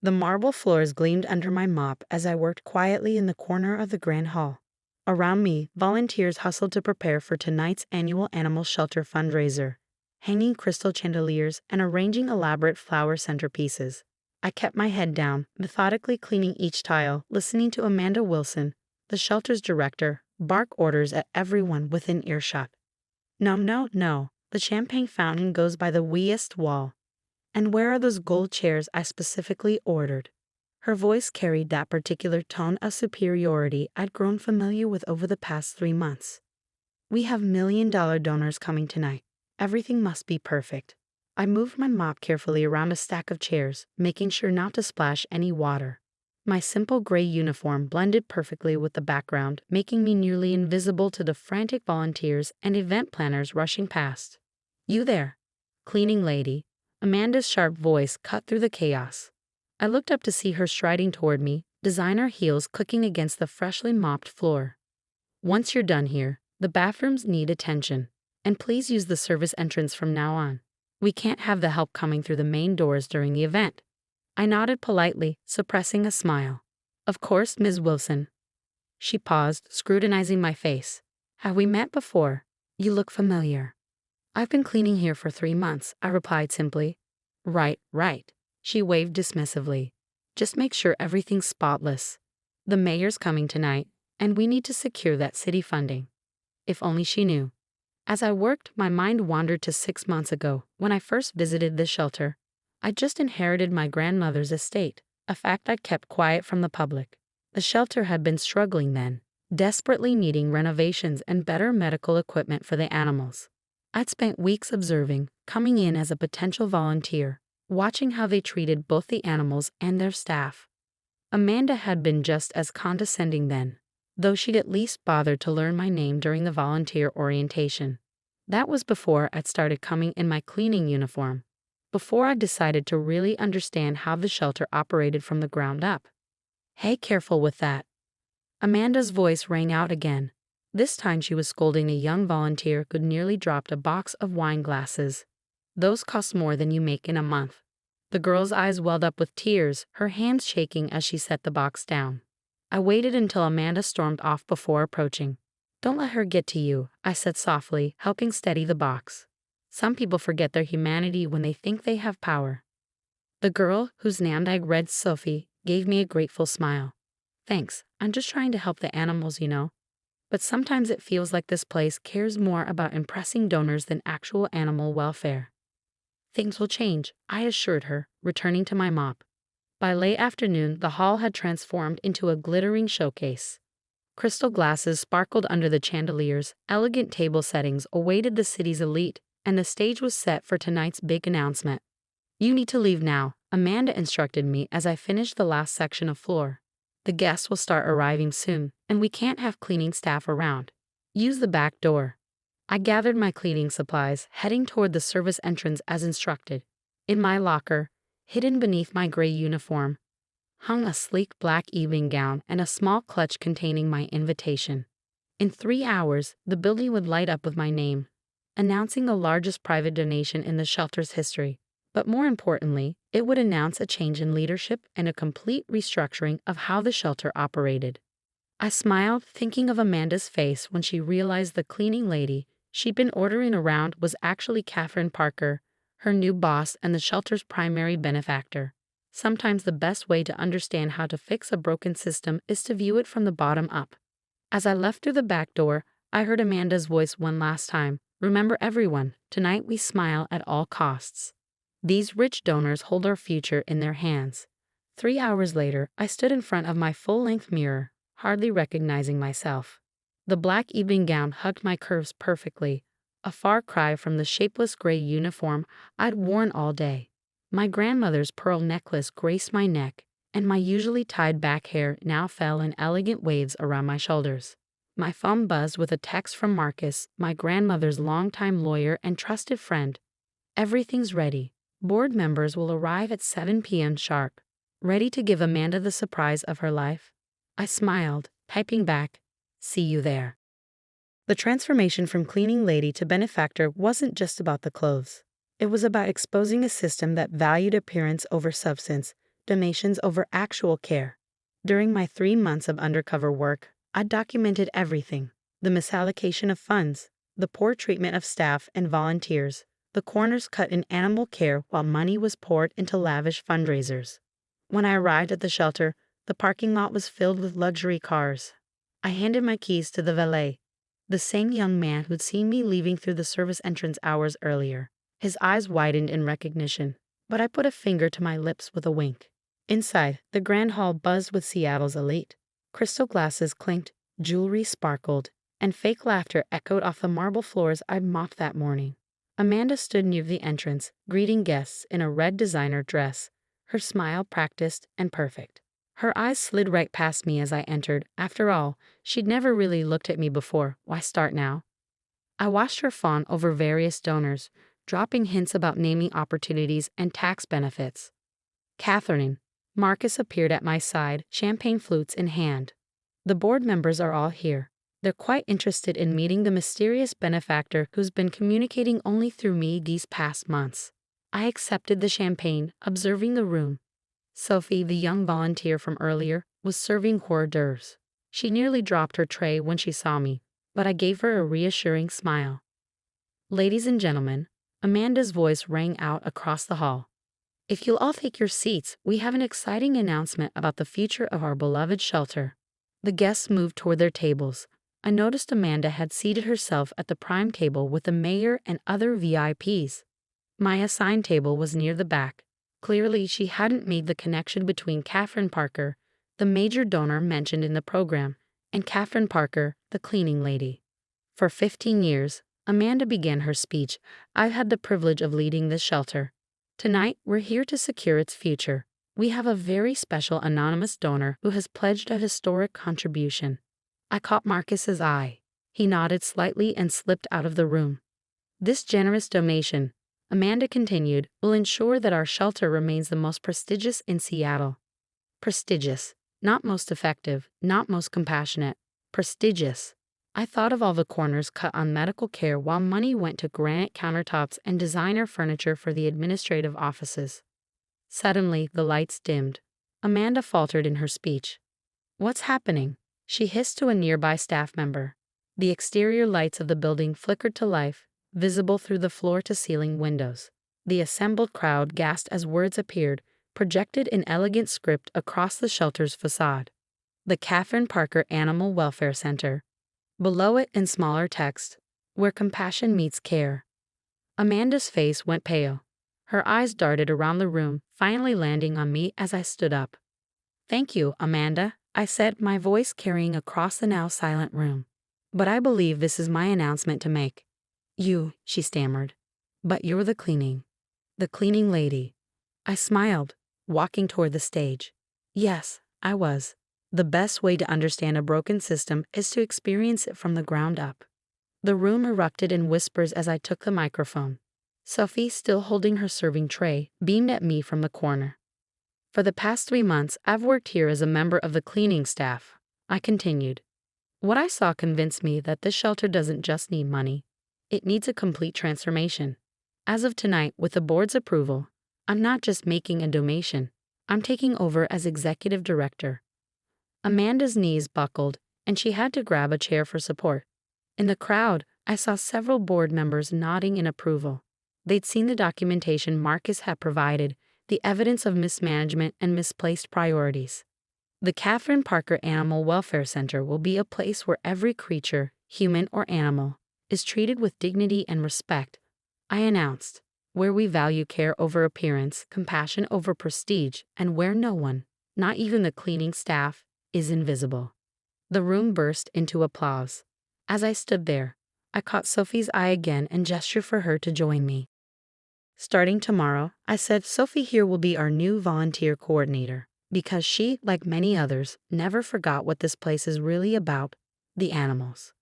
The marble floors gleamed under my mop as I worked quietly in the corner of the grand hall. Around me, volunteers hustled to prepare for tonight's annual animal shelter fundraiser, hanging crystal chandeliers and arranging elaborate flower centerpieces. I kept my head down, methodically cleaning each tile, listening to Amanda Wilson, the shelter's director, bark orders at everyone within earshot. No, no, no, the champagne fountain goes by the weest wall. And where are those gold chairs I specifically ordered? Her voice carried that particular tone of superiority I'd grown familiar with over the past 3 months. We have $1 million donors coming tonight. Everything must be perfect. I moved my mop carefully around a stack of chairs, making sure not to splash any water. My simple gray uniform blended perfectly with the background, making me nearly invisible to the frantic volunteers and event planners rushing past. "You there, cleaning lady." Amanda's sharp voice cut through the chaos. I looked up to see her striding toward me, designer heels clicking against the freshly mopped floor. "Once you're done here, the bathrooms need attention. And please use the service entrance from now on. We can't have the help coming through the main doors during the event." I nodded politely, suppressing a smile. "Of course, Ms. Wilson." She paused, scrutinizing my face. "Have we met before? You look familiar." "I've been cleaning here for 3 months," I replied simply. Right. She waved dismissively. "Just make sure everything's spotless. The mayor's coming tonight, and we need to secure that city funding." If only she knew. As I worked, my mind wandered to 6 months ago, when I first visited the shelter. I just inherited my grandmother's estate, a fact I'd kept quiet from the public. The shelter had been struggling then, desperately needing renovations and better medical equipment for the animals. I'd spent weeks observing, coming in as a potential volunteer, watching how they treated both the animals and their staff. Amanda had been just as condescending then, though she'd at least bothered to learn my name during the volunteer orientation. That was before I'd started coming in my cleaning uniform, before I decided to really understand how the shelter operated from the ground up. "Hey, careful with that." Amanda's voice rang out again. This time she was scolding a young volunteer who'd nearly dropped a box of wine glasses. "Those cost more than you make in a month." The girl's eyes welled up with tears, her hands shaking as she set the box down. I waited until Amanda stormed off before approaching. "Don't let her get to you," I said softly, helping steady the box. "Some people forget their humanity when they think they have power." The girl, whose name I'd read Sophie, gave me a grateful smile. "Thanks, I'm just trying to help the animals, you know. But sometimes it feels like this place cares more about impressing donors than actual animal welfare." "Things will change," I assured her, returning to my mop. By late afternoon, the hall had transformed into a glittering showcase. Crystal glasses sparkled under the chandeliers, elegant table settings awaited the city's elite, and the stage was set for tonight's big announcement. "You need to leave now," Amanda instructed me as I finished the last section of floor. "The guests will start arriving soon, and we can't have cleaning staff around. Use the back door." I gathered my cleaning supplies, heading toward the service entrance as instructed. In my locker, hidden beneath my gray uniform, hung a sleek black evening gown and a small clutch containing my invitation. In 3 hours, the building would light up with my name, announcing the largest private donation in the shelter's history. But more importantly, it would announce a change in leadership and a complete restructuring of how the shelter operated. I smiled, thinking of Amanda's face when she realized the cleaning lady she'd been ordering around was actually Catherine Parker, her new boss and the shelter's primary benefactor. Sometimes the best way to understand how to fix a broken system is to view it from the bottom up. As I left through the back door, I heard Amanda's voice one last time. "Remember everyone, tonight we smile at all costs. These rich donors hold our future in their hands." 3 hours later, I stood in front of my full-length mirror, hardly recognizing myself. The black evening gown hugged my curves perfectly, a far cry from the shapeless gray uniform I'd worn all day. My grandmother's pearl necklace graced my neck, and my usually tied-back hair now fell in elegant waves around my shoulders. My phone buzzed with a text from Marcus, my grandmother's longtime lawyer and trusted friend. "Everything's ready. Board members will arrive at 7 p.m. sharp. Ready to give Amanda the surprise of her life?" I smiled, typing back, "See you there." The transformation from cleaning lady to benefactor wasn't just about the clothes. It was about exposing a system that valued appearance over substance, donations over actual care. During my 3 months of undercover work, I documented everything: the misallocation of funds, the poor treatment of staff and volunteers, the corners cut in animal care while money was poured into lavish fundraisers. When I arrived at the shelter, the parking lot was filled with luxury cars. I handed my keys to the valet, the same young man who'd seen me leaving through the service entrance hours earlier. His eyes widened in recognition, but I put a finger to my lips with a wink. Inside, the grand hall buzzed with Seattle's elite. Crystal glasses clinked, jewelry sparkled, and fake laughter echoed off the marble floors I'd mopped that morning. Amanda stood near the entrance, greeting guests in a red designer dress, her smile practiced and perfect. Her eyes slid right past me as I entered. After all, she'd never really looked at me before. Why start now? I watched her fawn over various donors, dropping hints about naming opportunities and tax benefits. Catherine, Marcus appeared at my side, champagne flutes in hand. The board members are all here. They're quite interested in meeting the mysterious benefactor who's been communicating only through me these past months. I accepted the champagne, observing the room. Sophie, the young volunteer from earlier, was serving hors d'oeuvres. She nearly dropped her tray when she saw me, but I gave her a reassuring smile. Ladies and gentlemen, Amanda's voice rang out across the hall. If you'll all take your seats, we have an exciting announcement about the future of our beloved shelter. The guests moved toward their tables. I noticed Amanda had seated herself at the prime table with the mayor and other VIPs. My assigned table was near the back. Clearly, she hadn't made the connection between Catherine Parker, the major donor mentioned in the program, and Catherine Parker, the cleaning lady. For 15 years, Amanda began her speech, I've had the privilege of leading this shelter. Tonight, we're here to secure its future. We have a very special anonymous donor who has pledged a historic contribution. I caught Marcus's eye. He nodded slightly and slipped out of the room. This generous donation, Amanda continued, will ensure that our shelter remains the most prestigious in Seattle. Prestigious, not most effective, not most compassionate. Prestigious. I thought of all the corners cut on medical care while money went to granite countertops and designer furniture for the administrative offices. Suddenly, the lights dimmed. Amanda faltered in her speech. What's happening? She hissed to a nearby staff member. The exterior lights of the building flickered to life, visible through the floor-to-ceiling windows. The assembled crowd gasped as words appeared, projected in elegant script across the shelter's facade. The Catherine Parker Animal Welfare Center. Below it in smaller text, where compassion meets care. Amanda's face went pale. Her eyes darted around the room, finally landing on me as I stood up. Thank you, Amanda, I said, my voice carrying across the now silent room. But I believe this is my announcement to make. You, she stammered. But you're the cleaning lady. I smiled, walking toward the stage. Yes, I was. The best way to understand a broken system is to experience it from the ground up. The room erupted in whispers as I took the microphone. Sophie, still holding her serving tray, beamed at me from the corner. For the past 3 months, I've worked here as a member of the cleaning staff, I continued. What I saw convinced me that this shelter doesn't just need money. It needs a complete transformation. As of tonight, with the board's approval, I'm not just making a donation. I'm taking over as executive director. Amanda's knees buckled, and she had to grab a chair for support. In the crowd, I saw several board members nodding in approval. They'd seen the documentation Marcus had provided, the evidence of mismanagement and misplaced priorities. The Catherine Parker Animal Welfare Center will be a place where every creature, human or animal, is treated with dignity and respect, I announced, where we value care over appearance, compassion over prestige, and where no one, not even the cleaning staff, is invisible. The room burst into applause. As I stood there, I caught Sophie's eye again and gestured for her to join me. Starting tomorrow, I said, Sophie here will be our new volunteer coordinator, because she, like many others, never forgot what this place is really about, the animals.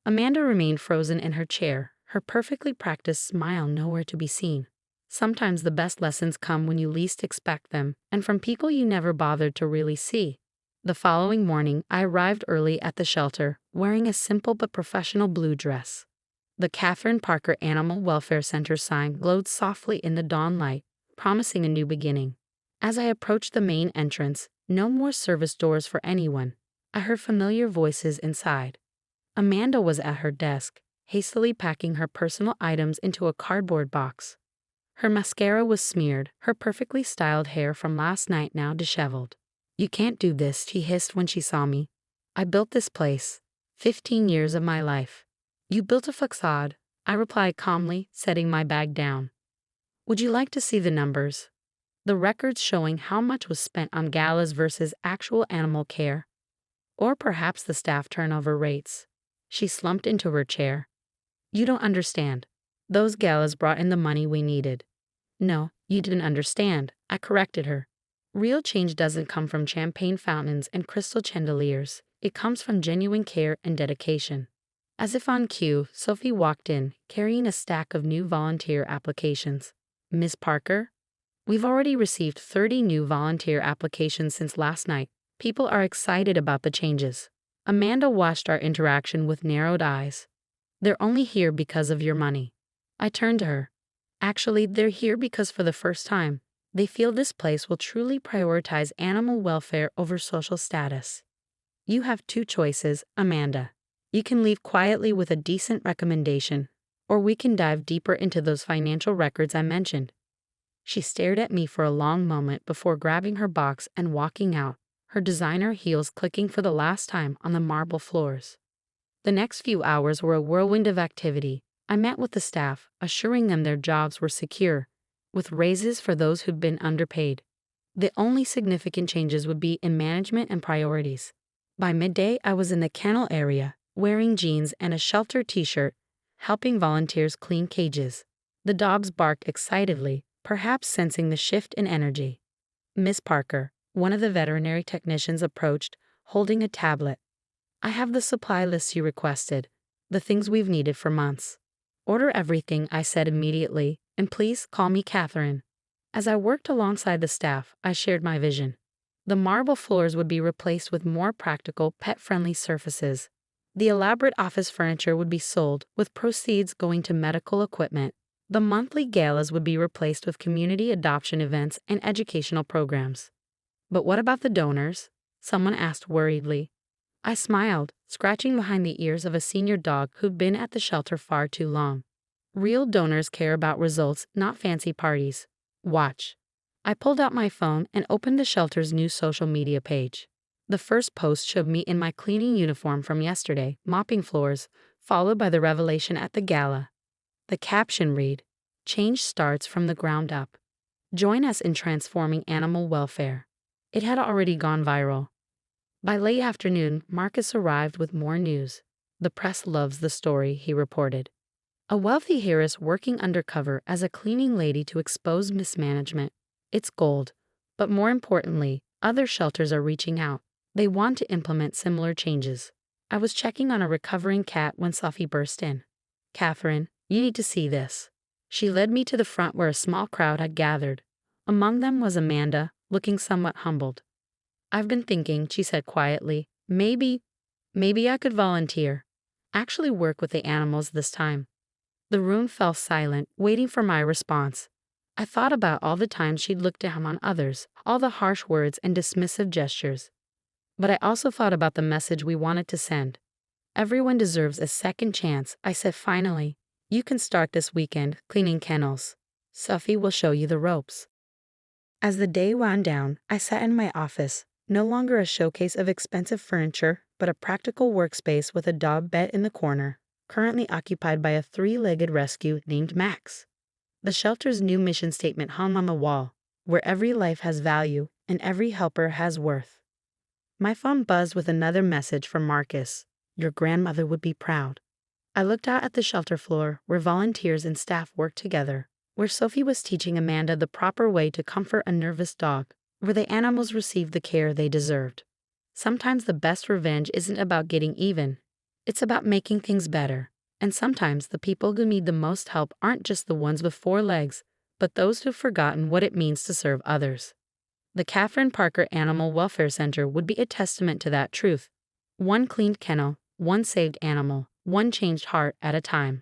Amanda remained frozen in her chair, her perfectly practiced smile nowhere to be seen. Sometimes the best lessons come when you least expect them, and from people you never bothered to really see. The following morning, I arrived early at the shelter, wearing a simple but professional blue dress. The Catherine Parker Animal Welfare Center sign glowed softly in the dawn light, promising a new beginning. As I approached the main entrance, no more service doors for anyone, I heard familiar voices inside. Amanda was at her desk, hastily packing her personal items into a cardboard box. Her mascara was smeared, her perfectly styled hair from last night now disheveled. "You can't do this," she hissed when she saw me. "I built this place. 15 years of my life." "You built a facade," I replied calmly, setting my bag down. "Would you like to see the numbers? The records showing how much was spent on galas versus actual animal care? Or perhaps the staff turnover rates?" She slumped into her chair. "You don't understand. Those galas brought in the money we needed." "No, you didn't understand," I corrected her. "Real change doesn't come from champagne fountains and crystal chandeliers. It comes from genuine care and dedication." As if on cue, Sophie walked in, carrying a stack of new volunteer applications. "Miss Parker, we've already received 30 new volunteer applications since last night. People are excited about the changes." Amanda watched our interaction with narrowed eyes. "They're only here because of your money." I turned to her. "Actually, they're here because for the first time, they feel this place will truly prioritize animal welfare over social status." "You have two choices, Amanda. You can leave quietly with a decent recommendation, or we can dive deeper into those financial records I mentioned." She stared at me for a long moment before grabbing her box and walking out, her designer heels clicking for the last time on the marble floors. The next few hours were a whirlwind of activity. I met with the staff, assuring them their jobs were secure, with raises for those who'd been underpaid. The only significant changes would be in management and priorities. By midday, I was in the kennel area, wearing jeans and a shelter t-shirt, helping volunteers clean cages. The dogs barked excitedly, perhaps sensing the shift in energy. "Miss Parker," one of the veterinary technicians approached, holding a tablet. "I have the supply list you requested, the things we've needed for months." "Order everything," I said immediately, "and please call me Catherine." As I worked alongside the staff, I shared my vision. The marble floors would be replaced with more practical, pet-friendly surfaces. The elaborate office furniture would be sold, with proceeds going to medical equipment. The monthly galas would be replaced with community adoption events and educational programs. "But what about the donors?" someone asked worriedly. I smiled, scratching behind the ears of a senior dog who'd been at the shelter far too long. "Real donors care about results, not fancy parties. Watch." I pulled out my phone and opened the shelter's new social media page. The first post showed me in my cleaning uniform from yesterday, mopping floors, followed by the revelation at the gala. The caption read, "Change starts from the ground up. Join us in transforming animal welfare." It had already gone viral. By late afternoon, Marcus arrived with more news. "The press loves the story," he reported. "A wealthy heiress working undercover as a cleaning lady to expose mismanagement. It's gold. But more importantly, other shelters are reaching out. They want to implement similar changes." I was checking on a recovering cat when Sophie burst in. "Catherine, you need to see this." She led me to the front where a small crowd had gathered. Among them was Amanda, looking somewhat humbled. "I've been thinking," she said quietly, maybe I could volunteer. Actually work with the animals this time." The room fell silent, waiting for my response. I thought about all the times she'd looked down on others, all the harsh words and dismissive gestures. But I also thought about the message we wanted to send. "Everyone deserves a second chance," I said finally. "You can start this weekend cleaning kennels. Sophie will show you the ropes." As the day wound down, I sat in my office, no longer a showcase of expensive furniture, but a practical workspace with a dog bed in the corner, currently occupied by a three-legged rescue named Max. The shelter's new mission statement hung on the wall, "Where every life has value and every helper has worth." My phone buzzed with another message from Marcus. "Your grandmother would be proud." I looked out at the shelter floor, where volunteers and staff worked together, where Sophie was teaching Amanda the proper way to comfort a nervous dog, where the animals received the care they deserved. Sometimes the best revenge isn't about getting even. It's about making things better. And sometimes the people who need the most help aren't just the ones with four legs, but those who've forgotten what it means to serve others. The Catherine Parker Animal Welfare Center would be a testament to that truth. One cleaned kennel, one saved animal, one changed heart at a time.